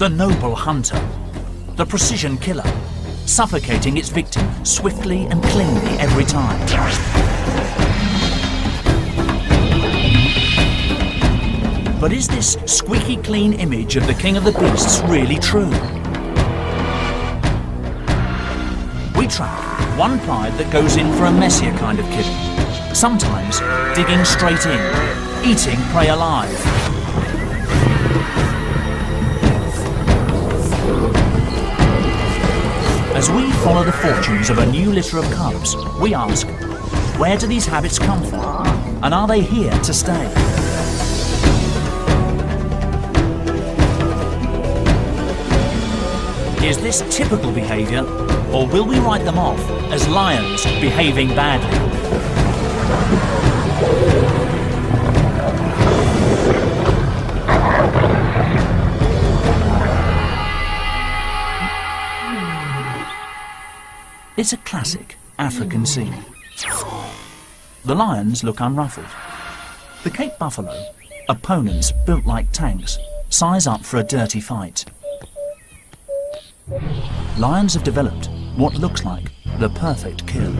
The noble hunter, the precision killer, suffocating its victim swiftly and cleanly every time. But is this squeaky clean image of the king of the beasts really true? We track one pride that goes in for a messier kind of killing, sometimes digging straight in, eating prey alive. As we follow the fortunes of a new litter of cubs, we ask, where do these habits come from? And are they here to stay? Is this typical behaviour, or will we write them off as lions behaving badly? It's a classic African scene. The lions look unruffled. The Cape buffalo, opponents built like tanks, size up for a dirty fight. Lions have developed what looks like the perfect kill.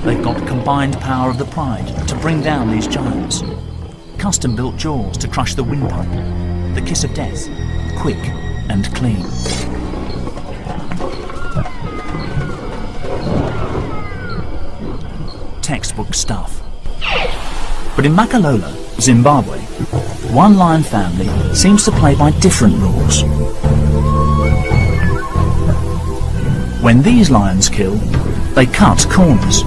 They've got combined power of the pride to bring down these giants. Custom-built jaws to crush the windpipe. The kiss of death, quick and clean. Textbook stuff. But in Makalola, Zimbabwe, one lion family seems to play by different rules. When these lions kill, they cut corners.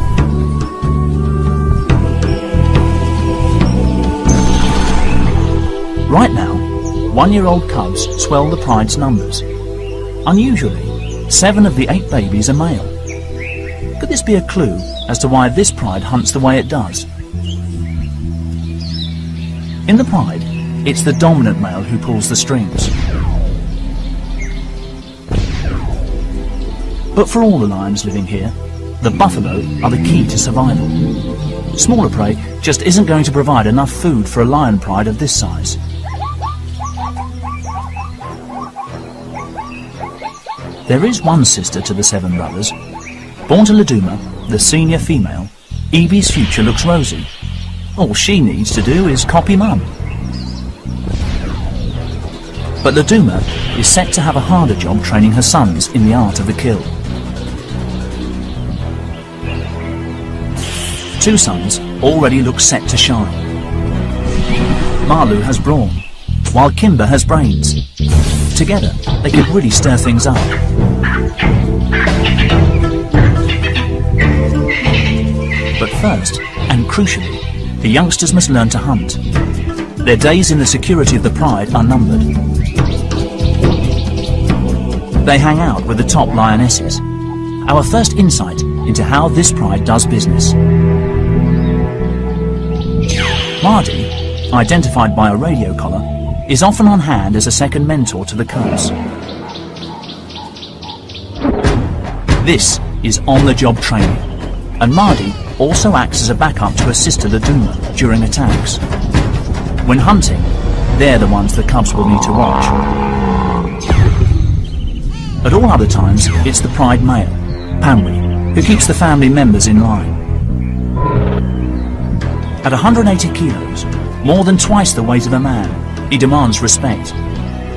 Right now, one-year-old cubs swell the pride's numbers. Unusually, 7 of the 8 babies are male. Could this be a clue as to why this pride hunts the way it does? In the pride, it's the dominant male who pulls the strings. But for all the lions living here, the buffalo are the key to survival. Smaller prey just isn't going to provide enough food for a lion pride of this size. There is one sister to the 7 brothers. Born to Laduma, the senior female, Evie's future looks rosy. All she needs to do is copy Mum. But Laduma is set to have a harder job training her sons in the art of the kill. 2 sons already look set to shine. Malu has brawn, while Kimber has brains. Together, they could really stir things up. But first, and crucially, the youngsters must learn to hunt. Their days in the security of the pride are numbered. They hang out with the top lionesses. Our first insight into how this pride does business. Mardi, identified by a radio collar, is often on hand as a second mentor to the cubs. This is on-the-job training, and Mardi also acts as a backup to her sister Laduma during attacks. When hunting, they're the ones the cubs will need to watch. At all other times, it's the pride male, Pamwi, who keeps the family members in line. At 180 kilos, more than twice the weight of a man, he demands respect,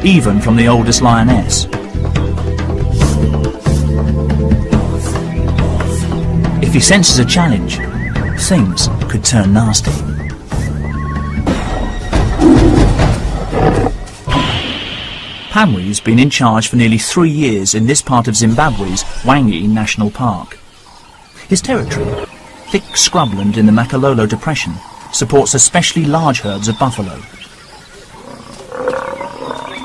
even from the oldest lioness. If he senses a challenge, things could turn nasty. Pamwi's been in charge for nearly 3 years in this part of Zimbabwe's Hwange National Park. His territory, thick scrubland in the Makalola Depression, supports especially large herds of buffalo.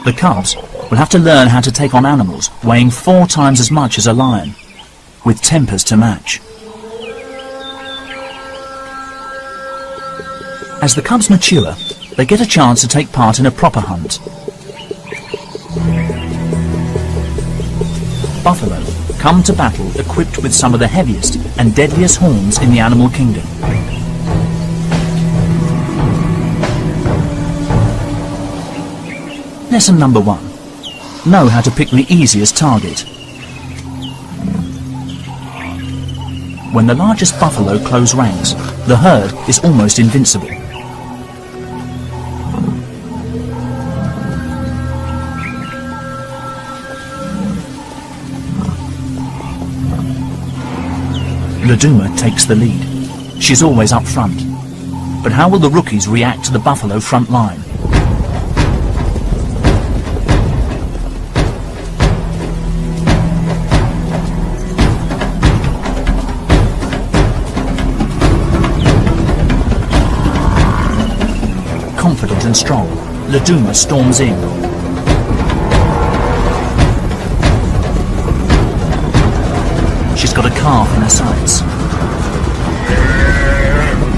The cubs will have to learn how to take on animals weighing 4 times as much as a lion, with tempers to match. As the cubs mature, they get a chance to take part in a proper hunt. Buffalo come to battle equipped with some of the heaviest and deadliest horns in the animal kingdom. Lesson number 1. Know how to pick the easiest target. When the largest buffalo close ranks, the herd is almost invincible. Laduma takes the lead. She's always up front. But how will the rookies react to the buffalo front line? Confident and strong, Laduma storms in. She's got a calf in her sights.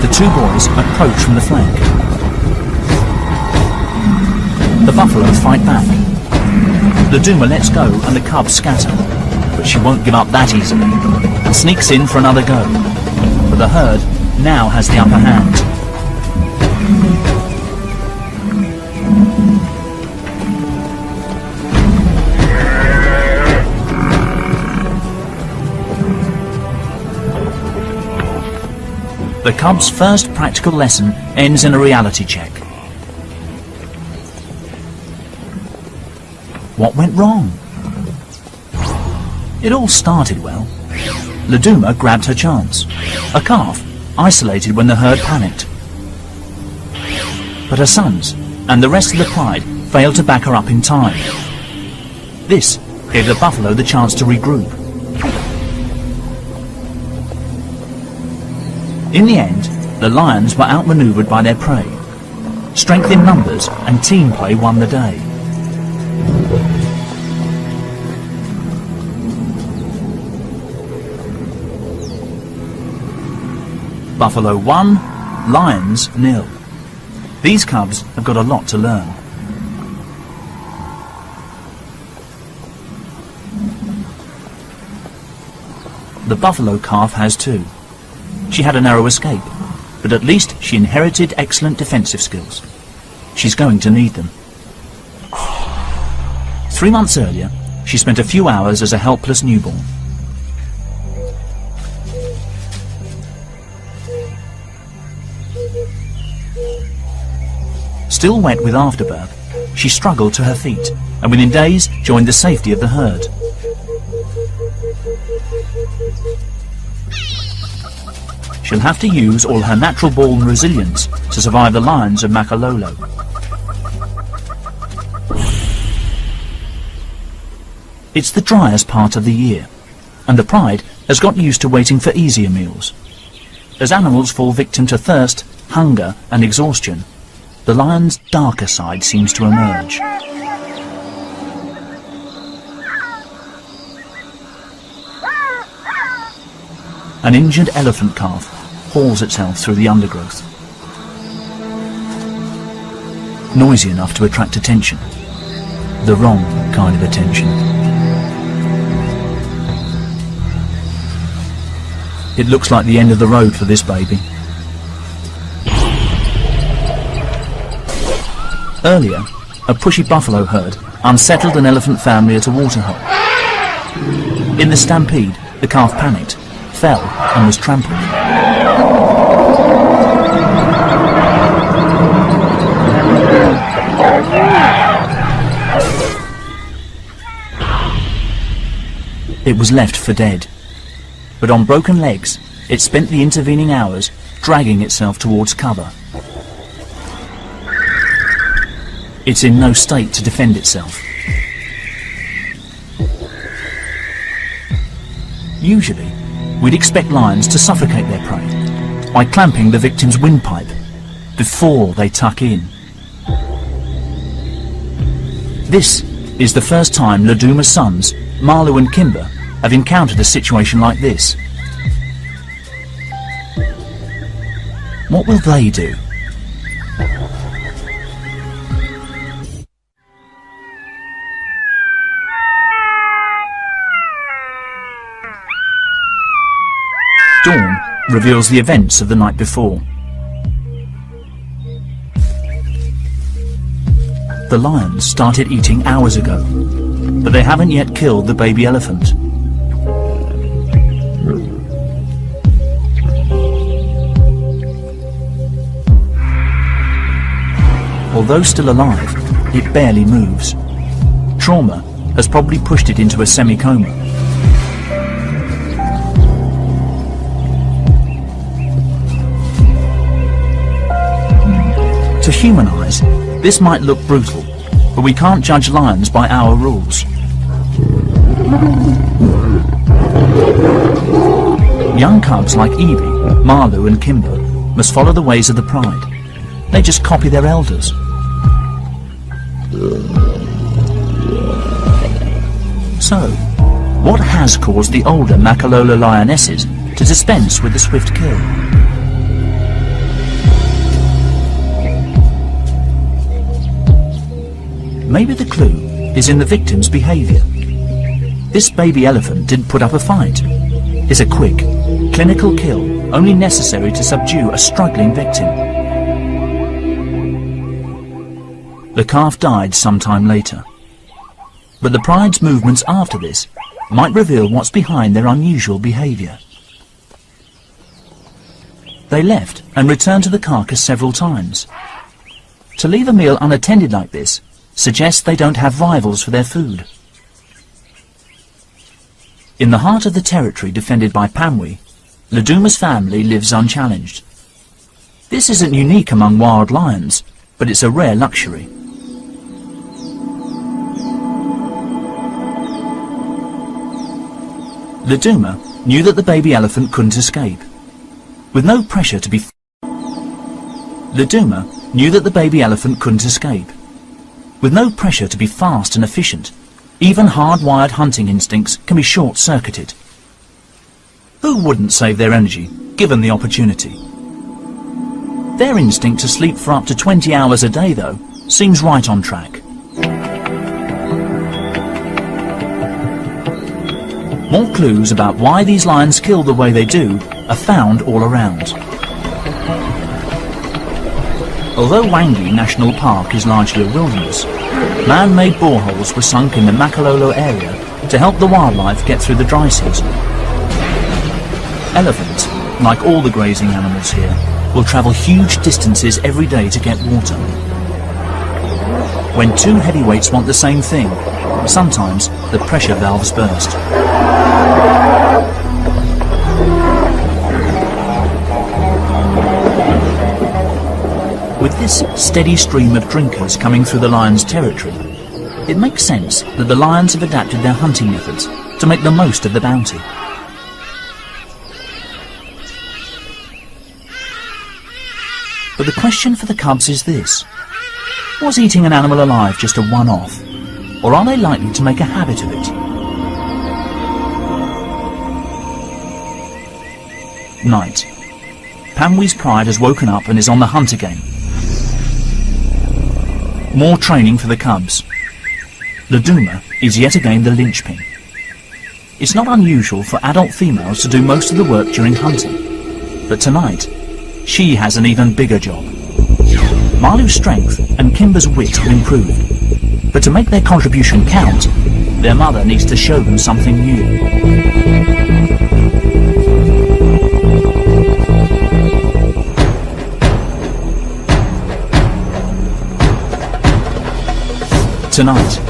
The two boys approach from the flank. The buffalo fight back. Laduma lets go and the cubs scatter, but she won't give up that easily and sneaks in for another go. But the herd now has the upper hand. The cubs' first practical lesson ends in a reality check. What went wrong? It all started well. Laduma grabbed her chance. A calf, isolated when the herd panicked. But her sons and the rest of the pride failed to back her up in time. This gave the buffalo the chance to regroup. In the end, the lions were outmaneuvered by their prey. Strength in numbers and team play won the day. Buffalo 1, Lions 0. These cubs have got a lot to learn. The buffalo calf has too. She had a narrow escape, but at least she inherited excellent defensive skills. She's going to need them. 3 months earlier, she spent a few hours as a helpless newborn. Still wet with afterbirth, she struggled to her feet and within days joined the safety of the herd. She'll have to use all her natural-born resilience to survive the lions of Makalolo. It's the driest part of the year, and the pride has got used to waiting for easier meals. As animals fall victim to thirst, hunger and exhaustion, the lion's darker side seems to emerge. An injured elephant calf hauls itself through the undergrowth. Noisy enough to attract attention. The wrong kind of attention. It looks like the end of the road for this baby. Earlier, a pushy buffalo herd unsettled an elephant family at a waterhole. In the stampede, the calf panicked, fell and was trampled. It was left for dead, but on broken legs, it spent the intervening hours dragging itself towards cover. It's in no state to defend itself. Usually, we'd expect lions to suffocate their prey by clamping the victim's windpipe before they tuck in. This is the first time Laduma's sons, Marlu and Kimber, have encountered a situation like this. What will they do? Dawn reveals the events of the night before. The lions started eating hours ago, but they haven't yet killed the baby elephant. Although still alive, it barely moves. Trauma has probably pushed it into a semi-coma. To humanize, this might look brutal, but we can't judge lions by our rules. Young cubs like Evie, Marlou and Kimber must follow the ways of the pride. They just copy their elders. So, what has caused the older Makalola lionesses to dispense with the swift kill? Maybe the clue is in the victim's behaviour. This baby elephant didn't put up a fight. It's a quick, clinical kill, only necessary to subdue a struggling victim. The calf died sometime later. But the pride's movements after this might reveal what's behind their unusual behaviour. They left and returned to the carcass several times. To leave a meal unattended like this suggests they don't have rivals for their food. In the heart of the territory defended by Pamwi, Laduma's family lives unchallenged. This isn't unique among wild lions, but it's a rare luxury. Laduma knew that the baby elephant couldn't escape. With no pressure to be With no pressure to be fast and efficient, even hardwired hunting instincts can be short-circuited. Who wouldn't save their energy, given the opportunity? Their instinct to sleep for up to 20 hours a day, though, seems right on track. More clues about why these lions kill the way they do are found all around. Although Wangi National Park is largely a wilderness, man-made boreholes were sunk in the Makalola area to help the wildlife get through the dry season. Elephants, like all the grazing animals here, will travel huge distances every day to get water. When two heavyweights want the same thing, sometimes the pressure valves burst. With this steady stream of drinkers coming through the lion's territory, it makes sense that the lions have adapted their hunting methods to make the most of the bounty. But the question for the cubs is this: was eating an animal alive just a one-off, or are they likely to make a habit of it? Night. Pamwi's pride has woken up and is on the hunt again. More training for the cubs. Laduma is yet again the linchpin. It's not unusual for adult females to do most of the work during hunting, but tonight she has an even bigger job. Marlu's strength and Kimber's wit have improved, but to make their contribution count, their mother needs to show them something new. Tonight,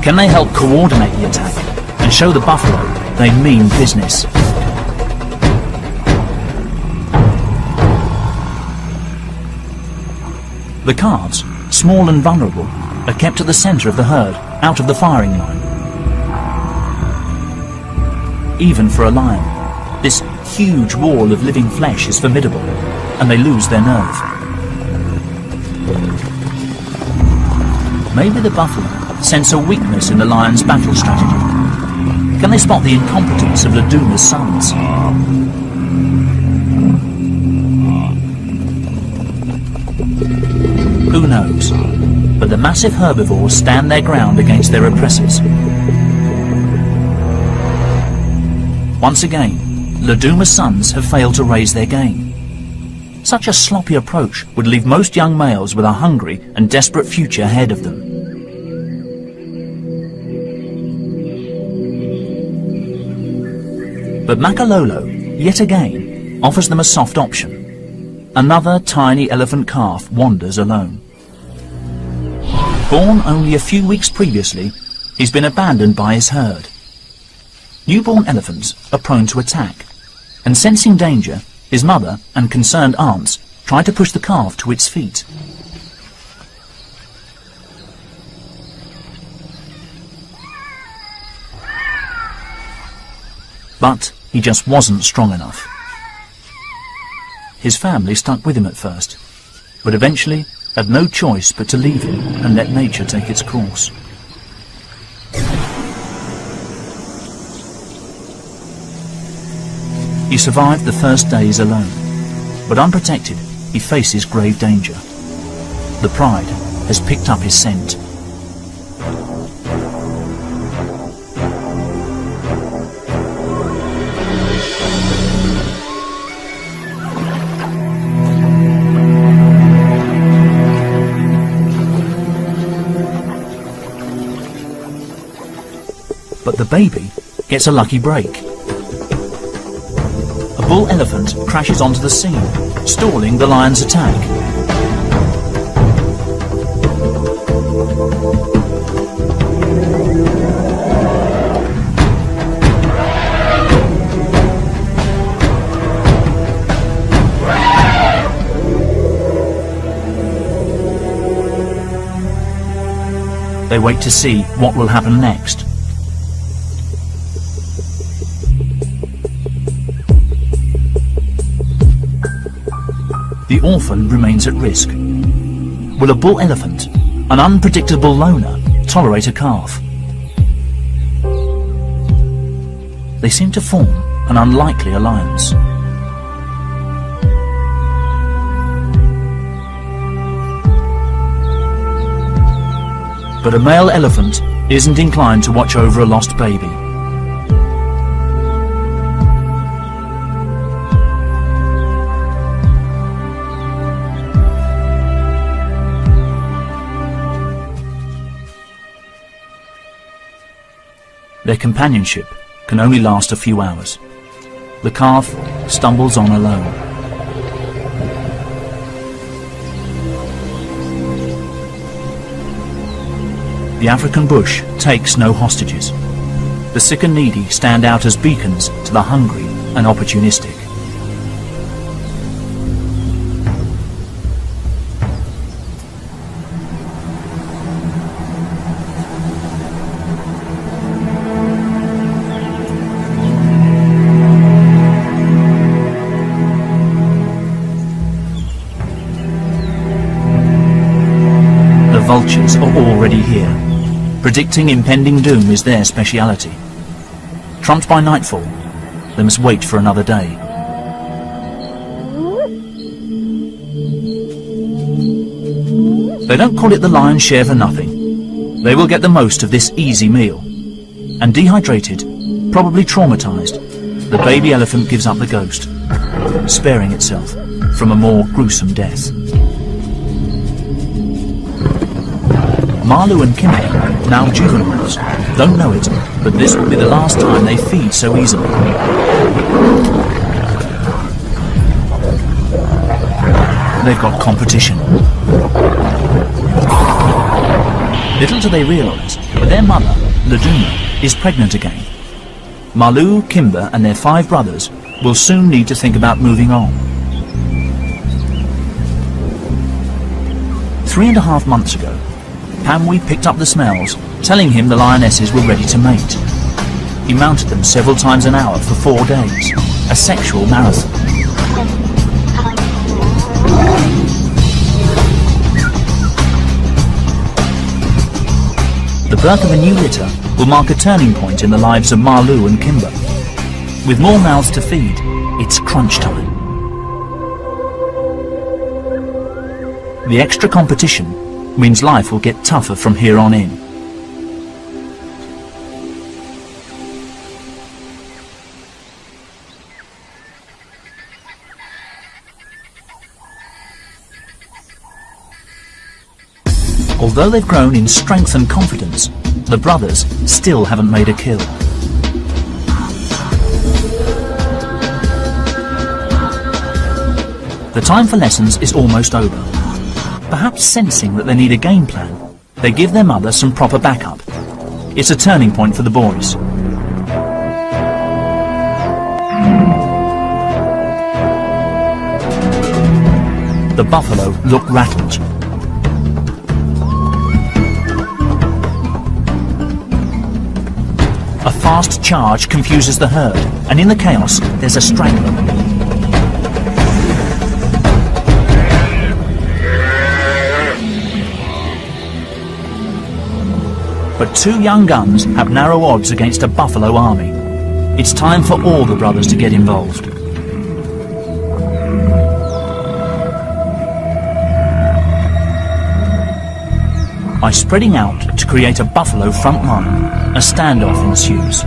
can they help coordinate the attack and show the buffalo they mean business? The calves, small and vulnerable, are kept at the centre of the herd, out of the firing line. Even for a lion, this huge wall of living flesh is formidable, and they lose their nerve. Maybe the buffalo sense a weakness in the lion's battle strategy. Can they spot the incompetence of Laduma's sons? Who knows? But the massive herbivores stand their ground against their oppressors. Once again, Laduma's sons have failed to raise their game. Such a sloppy approach would leave most young males with a hungry and desperate future ahead of them. But Makalolo, yet again, offers them a soft option. Another tiny elephant calf wanders alone. Born only a few weeks previously, he's been abandoned by his herd. Newborn elephants are prone to attack, and sensing danger, his mother and concerned aunts try to push the calf to its feet. But he just wasn't strong enough. His family stuck with him at first, but eventually had no choice but to leave him and let nature take its course. He survived the first days alone, but unprotected, he faces grave danger. The pride has picked up his scent. But the baby gets a lucky break. A bull elephant crashes onto the scene, stalling the lion's attack. They wait to see what will happen next. The orphan remains at risk. Will a bull elephant, an unpredictable loner, tolerate a calf? They seem to form an unlikely alliance. But a male elephant isn't inclined to watch over a lost baby. Their companionship can only last a few hours. The calf stumbles on alone. The African bush takes no hostages. The sick and needy stand out as beacons to the hungry and opportunistic. The vultures are already here. Predicting impending doom is their speciality. Trumped by nightfall, they must wait for another day. They don't call it the lion's share for nothing. They will get the most of this easy meal. And dehydrated, probably traumatized, the baby elephant gives up the ghost, sparing itself from a more gruesome death. Malu and Kimber, now juveniles, don't know it, but this will be the last time they feed so easily. They've got competition. Little do they realise, but their mother, Laduma, is pregnant again. Malu, Kimber and their 5 brothers will soon need to think about moving on. 3.5 months ago, Pamwi picked up the smells, telling him the lionesses were ready to mate. He mounted them several times an hour for 4 days, a sexual marathon. The birth of a new litter will mark a turning point in the lives of Malu and Kimber. With more mouths to feed, it's crunch time. The extra competition means life will get tougher from here on in. Although they've grown in strength and confidence, the brothers still haven't made a kill. The time for lessons is almost over. Perhaps sensing that they need a game plan, they give their mother some proper backup. It's a turning point for the boys. The buffalo look rattled. A fast charge confuses the herd, and in the chaos, there's a straggler. But two young guns have narrow odds against a buffalo army. It's time for all the brothers to get involved. By spreading out to create a buffalo front line, a standoff ensues.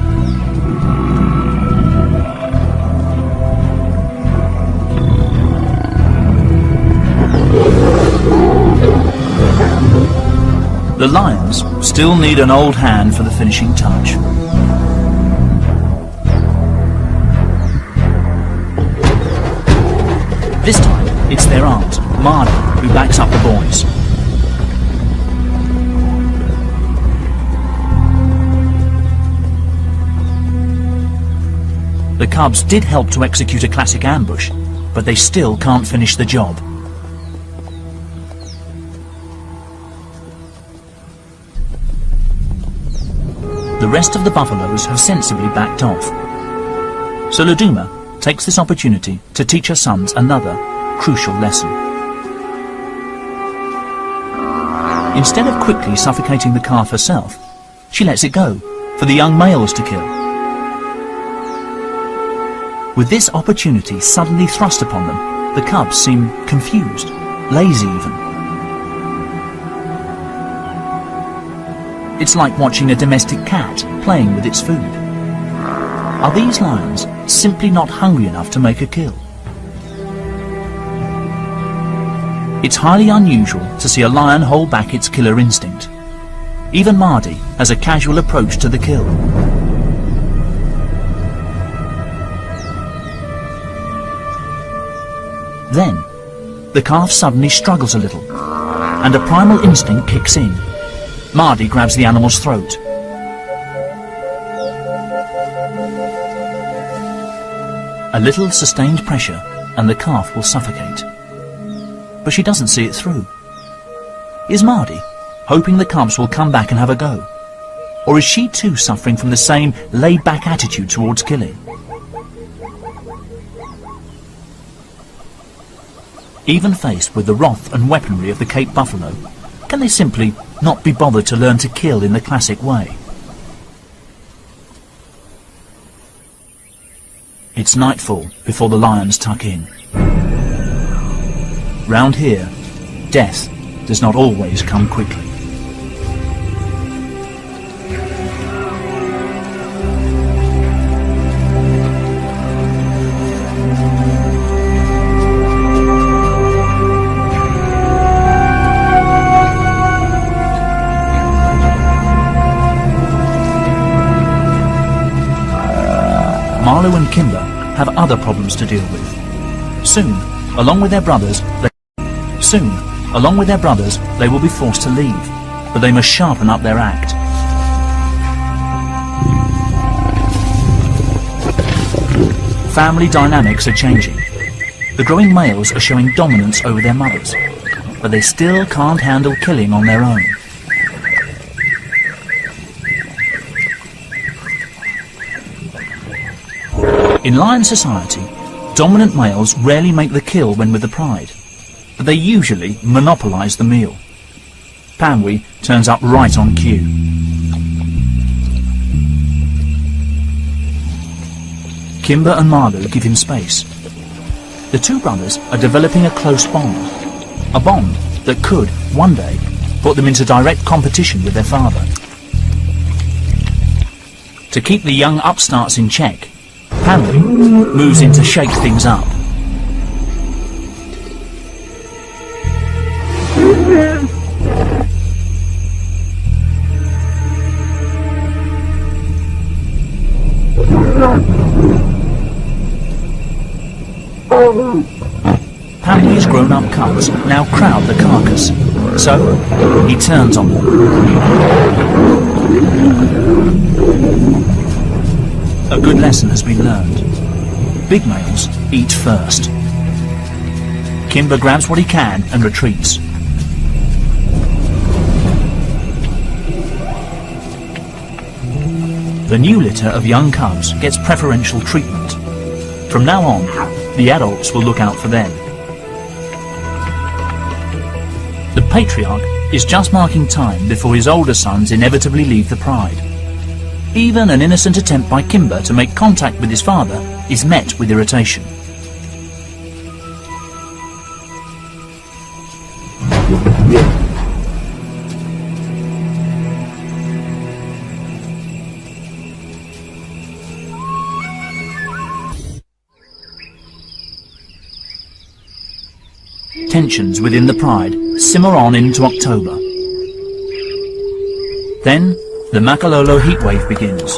The lions still need an old hand for the finishing touch. This time, it's their aunt, Mardi, who backs up the boys. The cubs did help to execute a classic ambush, but they still can't finish the job. The rest of the buffaloes have sensibly backed off. So Luduma takes this opportunity to teach her sons another crucial lesson. Instead of quickly suffocating the calf herself, she lets it go for the young males to kill. With this opportunity suddenly thrust upon them, the cubs seem confused, lazy even. It's like watching a domestic cat playing with its food. Are these lions simply not hungry enough to make a kill? It's highly unusual to see a lion hold back its killer instinct. Even Mardi has a casual approach to the kill. Then, the calf suddenly struggles a little, and a primal instinct kicks in. Mardi grabs the animal's throat. A little sustained pressure, and the calf will suffocate. But she doesn't see it through. Is Mardi hoping the cubs will come back and have a go? Or is she too suffering from the same laid-back attitude towards killing? Even faced with the wrath and weaponry of the Cape buffalo, can they simply not be bothered to learn to kill in the classic way? It's nightfall before the lions tuck in. Round here, death does not always come quickly. Marlo and Kimber have other problems to deal with. Soon, along with their brothers, they will be forced to leave, but they must sharpen up their act. Family dynamics are changing. The growing males are showing dominance over their mothers, but they still can't handle killing on their own. In lion society, dominant males rarely make the kill when with the pride, but they usually monopolise the meal. Panwi turns up right on cue. Kimber and Marlo give him space. The two brothers are developing a close bond, a bond that could, one day, put them into direct competition with their father. To keep the young upstarts in check, Panwi moves in to shake things up. Panwi grown-up cubs now crowd the carcass, so he turns on them. A good lesson has been learned. Big males eat first. Kimber grabs what he can and retreats. The new litter of young cubs gets preferential treatment. From now on, the adults will look out for them. The patriarch is just marking time before his older sons inevitably leave the pride. Even an innocent attempt by Kimber to make contact with his father is met with irritation. Tensions within the pride simmer on into October. Then, the Makalolo heatwave begins.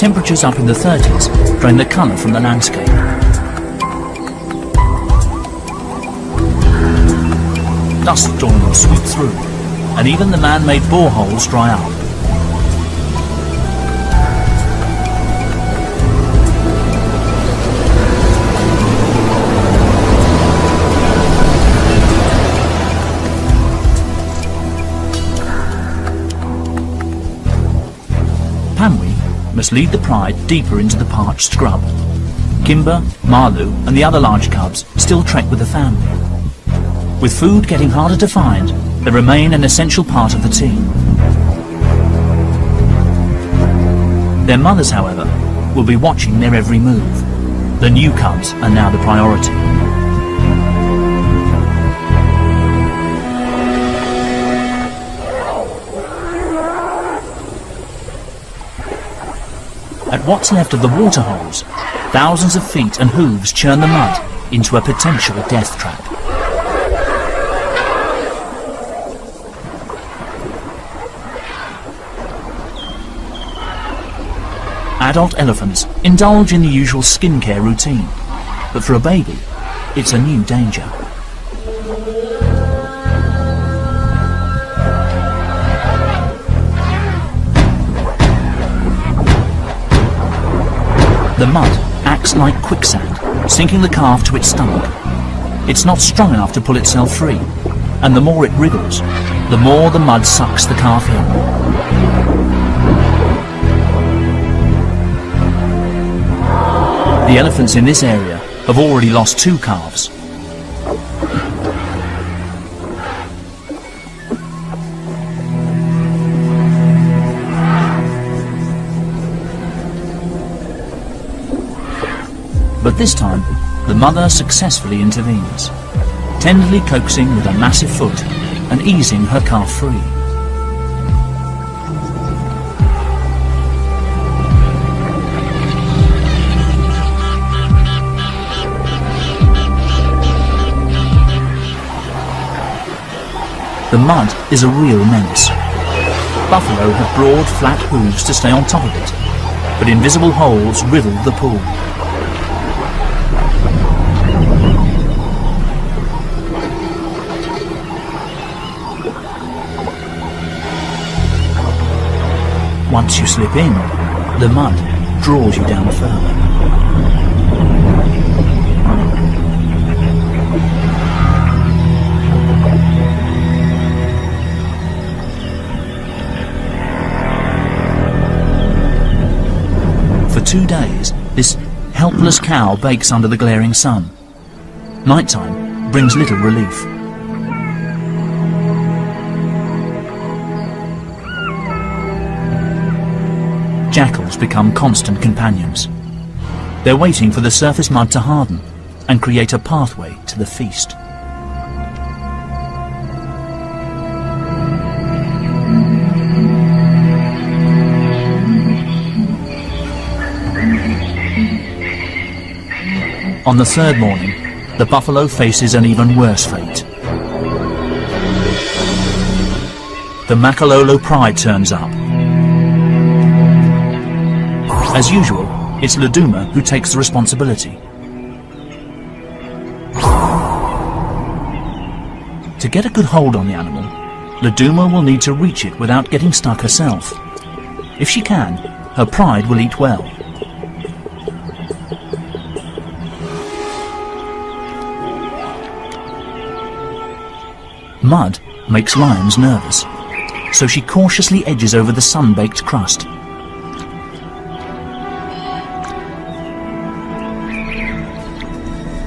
Temperatures up in the 30s drain the colour from the landscape. Dust storms sweep through, and even the man-made boreholes dry up. Pamwi must lead the pride deeper into the parched scrub. Kimber, Malu and the other large cubs still trek with the family. With food getting harder to find, they remain an essential part of the team. Their mothers, however, will be watching their every move. The new cubs are now the priority. At what's left of the waterholes, thousands of feet and hooves churn the mud into a potential death trap. Adult elephants indulge in the usual skincare routine, but for a baby, it's a new danger. The mud acts like quicksand, sinking the calf to its stomach. It's not strong enough to pull itself free, and the more it wriggles, the more the mud sucks the calf in. The elephants in this area have already lost 2 calves. But this time, the mother successfully intervenes, tenderly coaxing with a massive foot and easing her calf free. The mud is a real menace. Buffalo have broad, flat hooves to stay on top of it, but invisible holes riddle the pool. Once you slip in, the mud draws you down further. For 2 days, this helpless cow bakes under the glaring sun. Nighttime brings little relief. Jackals become constant companions. They're waiting for the surface mud to harden and create a pathway to the feast. On the 3rd morning, the buffalo faces an even worse fate. The Makalolo pride turns up. As usual, it's Laduma who takes the responsibility. To get a good hold on the animal, Laduma will need to reach it without getting stuck herself. If she can, her pride will eat well. Mud makes lions nervous, so she cautiously edges over the sun-baked crust.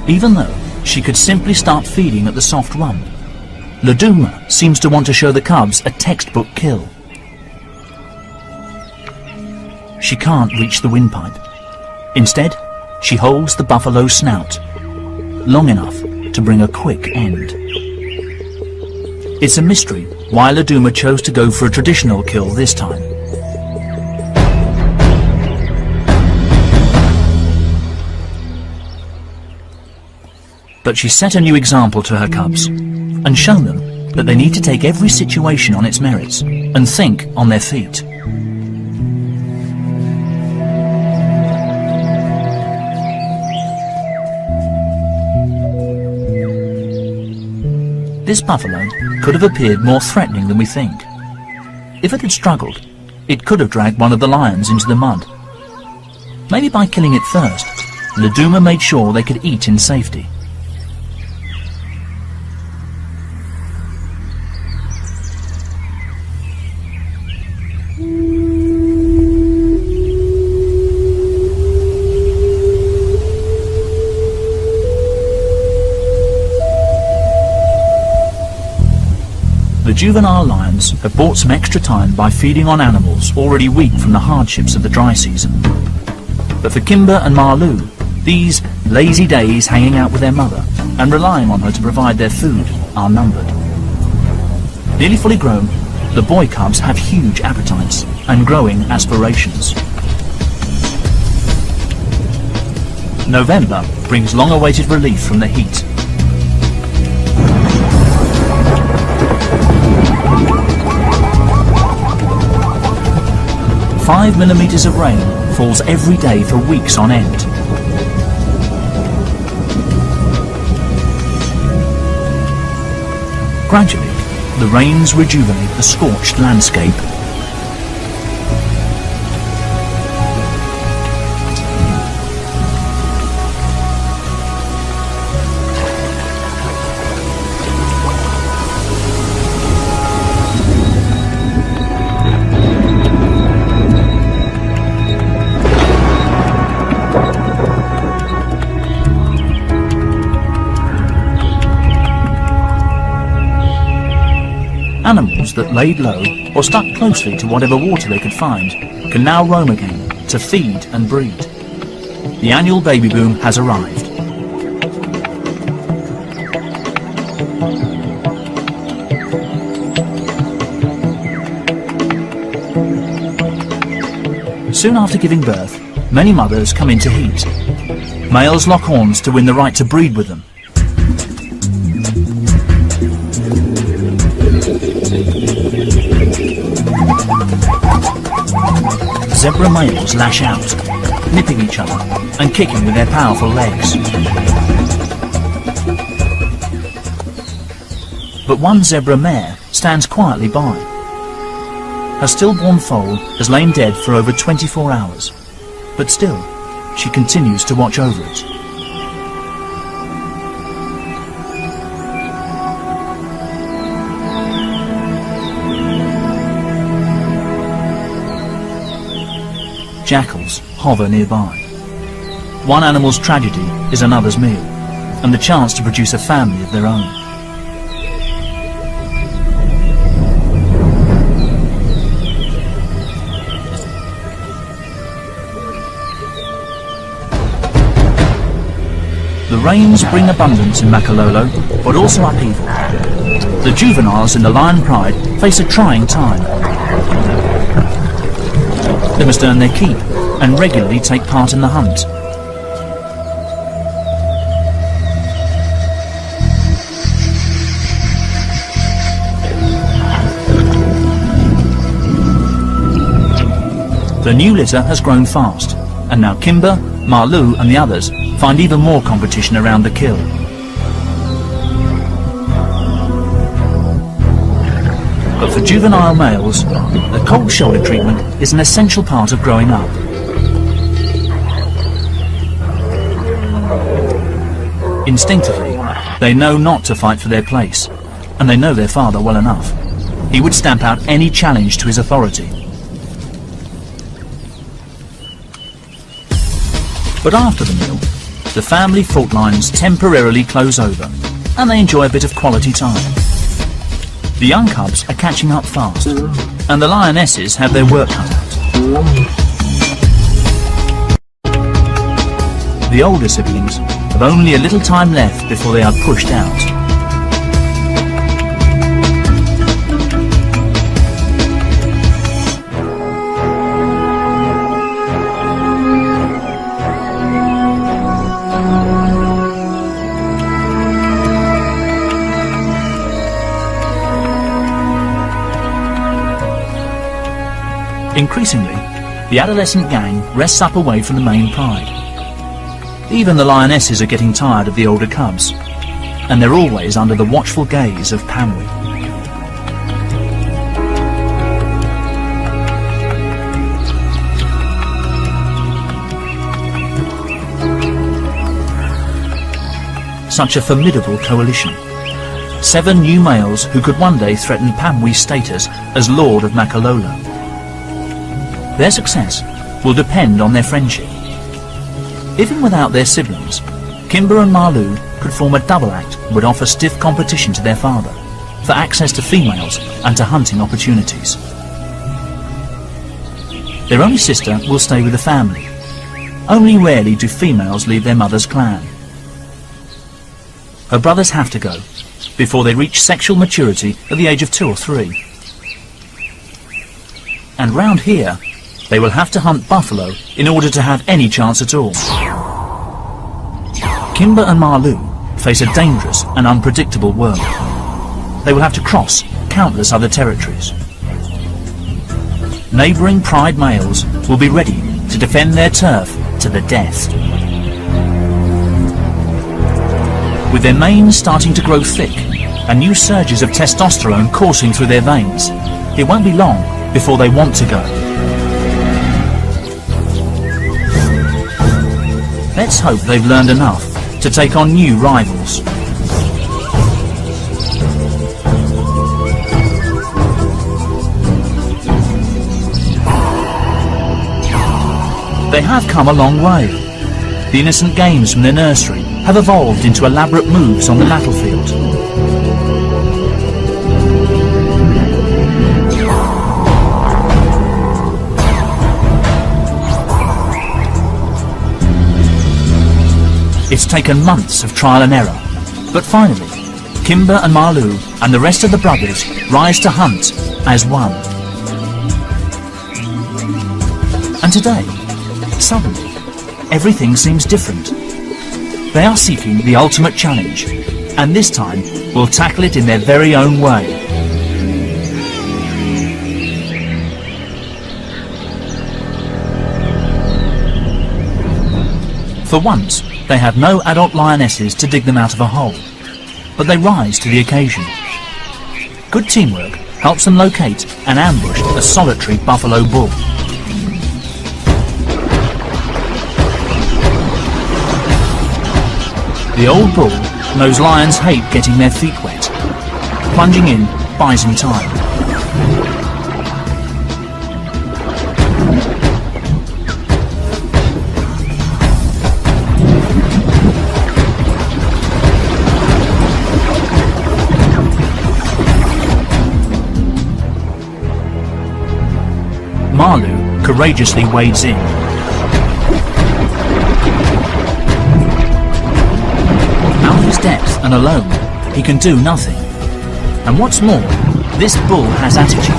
Even though she could simply start feeding at the soft run, Laduma seems to want to show the cubs a textbook kill. She can't reach the windpipe. Instead, she holds the buffalo's snout, long enough to bring a quick end. It's a mystery why Laduma chose to go for a traditional kill this time. But she set a new example to her cubs and shown them that they need to take every situation on its merits and think on their feet. This buffalo could have appeared more threatening than we think. If it had struggled, it could have dragged one of the lions into the mud. Maybe by killing it first, Laduma made sure they could eat in safety. The juvenile lions have bought some extra time by feeding on animals already weak from the hardships of the dry season. But for Kimber and Marlou, these lazy days hanging out with their mother and relying on her to provide their food are numbered. Nearly fully grown, the boy cubs have huge appetites and growing aspirations. November brings long-awaited relief from the heat. Five millimeters of rain falls every day for weeks on end. Gradually, the rains rejuvenate the scorched landscape. Animals that laid low or stuck closely to whatever water they could find can now roam again to feed and breed. The annual baby boom has arrived. Soon after giving birth, many mothers come into heat. Males lock horns to win the right to breed with them. Zebra males lash out, nipping each other and kicking with their powerful legs. But one zebra mare stands quietly by. Her stillborn foal has lain dead for over 24 hours, but still, she continues to watch over it. Jackals hover nearby. One animal's tragedy is another's meal, and the chance to produce a family of their own. The rains bring abundance in Makalolo, but also upheaval. The juveniles in the Lion Pride face a trying time. They must earn their keep and regularly take part in the hunt. The new litter has grown fast, and now Kimber, Marlou and the others find even more competition around the kill. But for juvenile males, the cold shoulder treatment is an essential part of growing up. Instinctively, they know not to fight for their place, and they know their father well enough. He would stamp out any challenge to his authority. But after the meal, the family fault lines temporarily close over, and they enjoy a bit of quality time. The young cubs are catching up fast, and the lionesses have their work cut out. The older siblings have only a little time left before they are pushed out. Increasingly, the adolescent gang rests up away from the main pride. Even the lionesses are getting tired of the older cubs, and they're always under the watchful gaze of Pamwi. Such a formidable coalition. 7 new males who could one day threaten Pamwi's status as Lord of Makalola. Their success will depend on their friendship. Even without their siblings, Kimber and Marlou could form a double act that would offer stiff competition to their father for access to females and to hunting opportunities. Their only sister will stay with the family. Only rarely do females leave their mother's clan. Her brothers have to go before they reach sexual maturity at the age of 2 or 3. And round here, they will have to hunt buffalo in order to have any chance at all. Kimber and Marlou face a dangerous and unpredictable world. They will have to cross countless other territories. Neighbouring pride males will be ready to defend their turf to the death. With their manes starting to grow thick and new surges of testosterone coursing through their veins, it won't be long before they want to go. Let's hope they've learned enough to take on new rivals. They have come a long way. The innocent games from their nursery have evolved into elaborate moves on the battlefield. It's taken months of trial and error, but finally, Kimber and Marlou and the rest of the brothers rise to hunt as one. And today, suddenly, everything seems different. They are seeking the ultimate challenge, and this time will tackle it in their very own way. For once, they have no adult lionesses to dig them out of a hole, but they rise to the occasion. Good teamwork helps them locate and ambush a solitary buffalo bull. The old bull knows lions hate getting their feet wet. Plunging in buys him time. Marlou courageously wades in. Out of his depth and alone, he can do nothing. And what's more, this bull has attitude.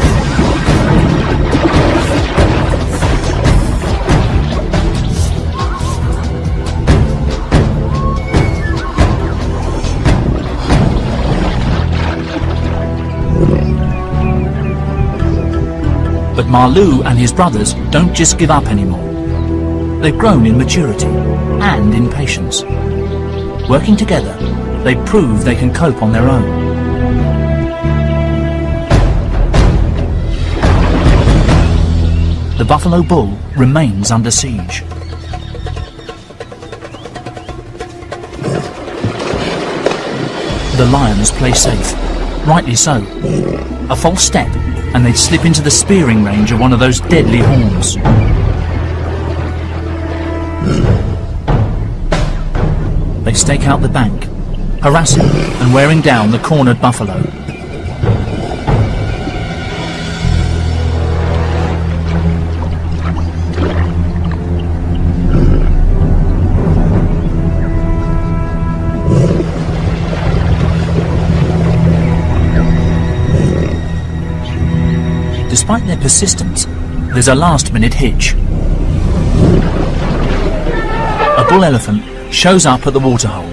But Marlou and his brothers don't just give up anymore. They've grown in maturity and in patience. Working together, they prove they can cope on their own. The Buffalo Bull remains under siege. The lions play safe, rightly so. A false step and they'd slip into the spearing range of one of those deadly horns. They stake out the bank, harassing and wearing down the cornered buffalo. Despite their persistence, there's a last-minute hitch. A bull elephant shows up at the waterhole.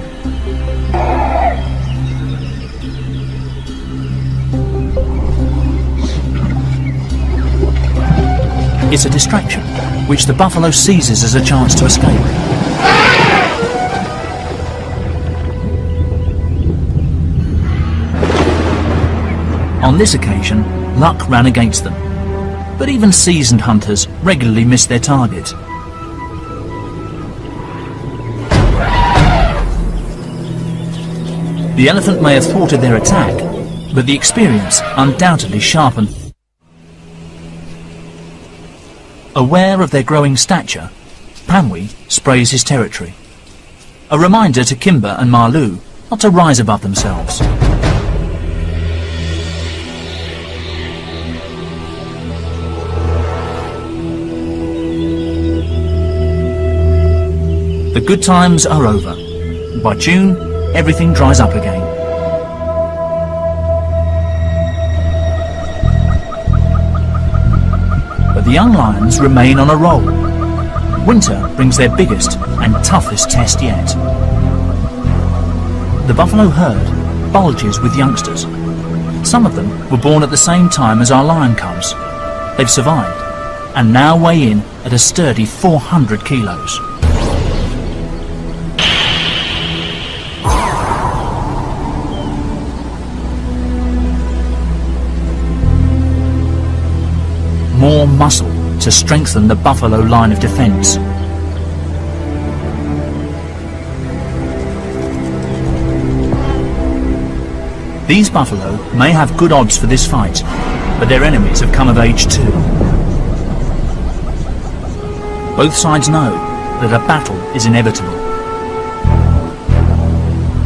It's a distraction, which the buffalo seizes as a chance to escape. On this occasion, luck ran against them, but even seasoned hunters regularly miss their target. The elephant may have thwarted their attack, but the experience undoubtedly sharpened. Aware of their growing stature, Panwi sprays his territory. A reminder to Kimber and Marlou not to rise above themselves. The good times are over. By June, everything dries up again. But the young lions remain on a roll. Winter brings their biggest and toughest test yet. The buffalo herd bulges with youngsters. Some of them were born at the same time as our lion cubs. They've survived and now weigh in at a sturdy 400 kilos. More muscle to strengthen the buffalo line of defence. These buffalo may have good odds for this fight, but their enemies have come of age too. Both sides know that a battle is inevitable.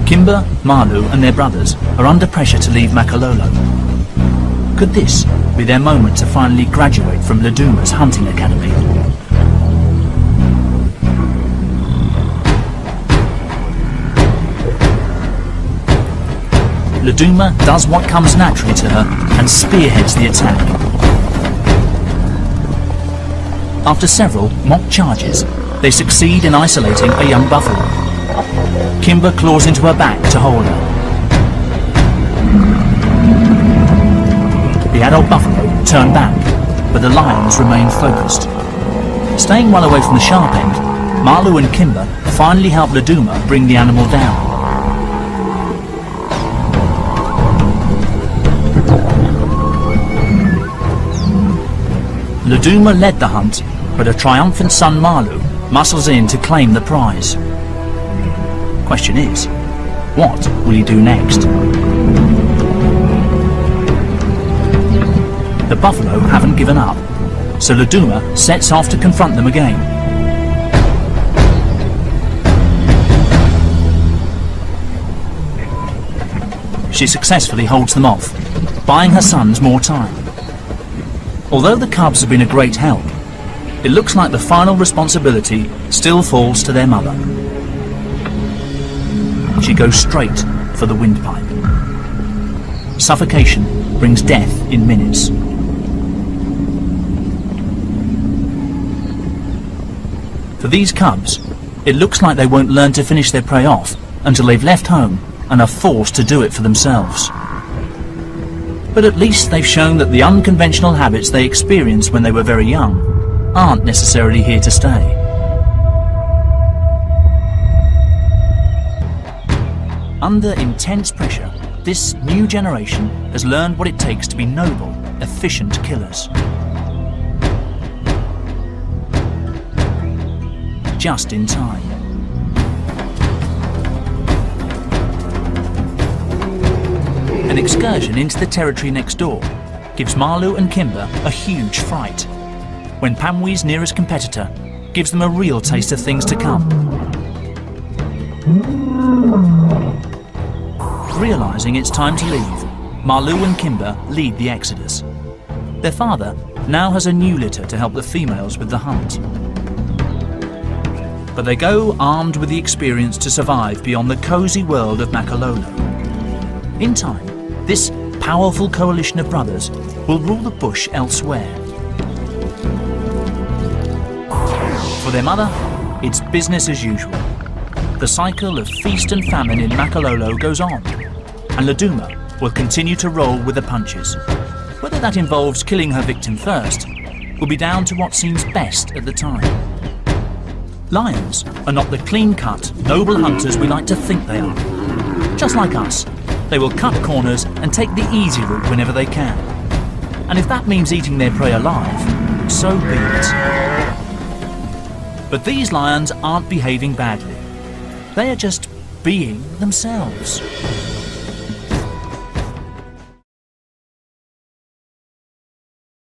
Kimber, Marlou and their brothers are under pressure to leave Makololo. Could this be their moment to finally graduate from Laduma's hunting academy? Laduma does what comes naturally to her and spearheads the attack. After several mock charges, they succeed in isolating a young buffalo. Kimber claws into her back to hold her. The adult buffalo turn back, but the lions remain focused. Staying well away from the sharp end, Marlou and Kimber finally help Laduma bring the animal down. Laduma led the hunt, but a triumphant son Marlou muscles in to claim the prize. Question is, what will he do next? The buffalo haven't given up, so Laduma sets off to confront them again. She successfully holds them off, buying her sons more time. Although the cubs have been a great help, it looks like the final responsibility still falls to their mother. She goes straight for the windpipe. Suffocation brings death in minutes. For these cubs, it looks like they won't learn to finish their prey off until they've left home and are forced to do it for themselves. But at least they've shown that the unconventional habits they experienced when they were very young aren't necessarily here to stay. Under intense pressure, this new generation has learned what it takes to be noble, efficient killers. Just in time. An excursion into the territory next door gives Marlou and Kimber a huge fright, when Pamwee's nearest competitor gives them a real taste of things to come. Realising it's time to leave, Marlou and Kimber lead the exodus. Their father now has a new litter to help the females with the hunt. But they go armed with the experience to survive beyond the cosy world of Makololo. In time, this powerful coalition of brothers will rule the bush elsewhere. For their mother, it's business as usual. The cycle of feast and famine in Makololo goes on, and Laduma will continue to roll with the punches. Whether that involves killing her victim first will be down to what seems best at the time. Lions are not the clean-cut, noble hunters we like to think they are. Just like us, they will cut corners and take the easy route whenever they can. And if that means eating their prey alive, so be it. But these lions aren't behaving badly. They are just being themselves.